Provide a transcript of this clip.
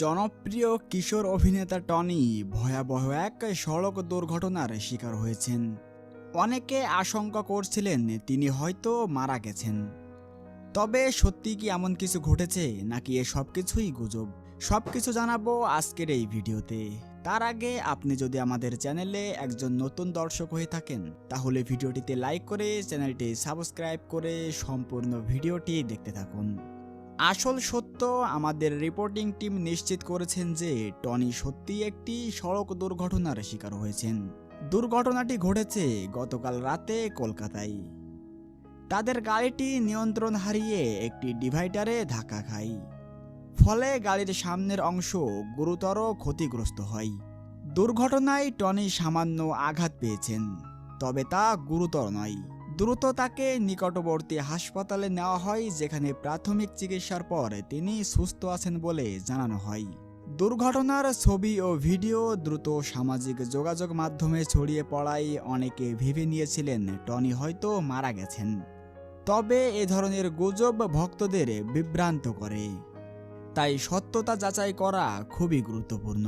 জনপ্রিয় কিশোর অভিনেতা টনি ভয়াবহ এক সড়ক দুর্ঘটনার শিকার হয়েছেন। অনেকে আশঙ্কা করছিলেন তিনি হয়তো মারা গেছেন। তবে সত্যি কি এমন কিছু ঘটেছে নাকি এ সব কিছুই গুজব? সবকিছু জানাবো আজকের এই ভিডিওতে। তার আগে আপনি যদি আমাদের চ্যানেলে একজন নতুন দর্শক হয়ে থাকেন তাহলে ভিডিওটিতে লাইক করে চ্যানেলটি সাবস্ক্রাইব করে সম্পূর্ণ ভিডিওটি দেখতে থাকুন। আসল সত্য, আমাদের রিপোর্টিং টিম নিশ্চিত করেছেন যে টনি সত্যিই একটি সড়ক দুর্ঘটনার শিকার হয়েছেন। দুর্ঘটনাটি ঘটেছে গতকাল রাতে কলকাতায়। তাদের গাড়িটি নিয়ন্ত্রণ হারিয়ে একটি ডিভাইডারে ধাক্কা খায়। ফলে গাড়ির সামনের অংশ গুরুতর ক্ষতিগ্রস্ত হয়। দুর্ঘটনায় টনি সামান্য আঘাত পেয়েছেন, তবে তা গুরুতর নয়। দ্রুত তাকে নিকটবর্তী হাসপাতালে নেওয়া হয়, যেখানে প্রাথমিক চিকিৎসার পর তিনি সুস্থ আছেন বলে জানানো হয়। দুর্ঘটনার ছবি ও ভিডিও দ্রুত সামাজিক যোগাযোগ মাধ্যমে ছড়িয়ে পড়ায় অনেকে ভেবে নিয়েছিলেন টনি হয়তো মারা গেছেন। তবে এ ধরনের গুজব ভক্তদের বিভ্রান্ত করে, তাই সত্যতা যাচাই করা খুবই গুরুত্বপূর্ণ।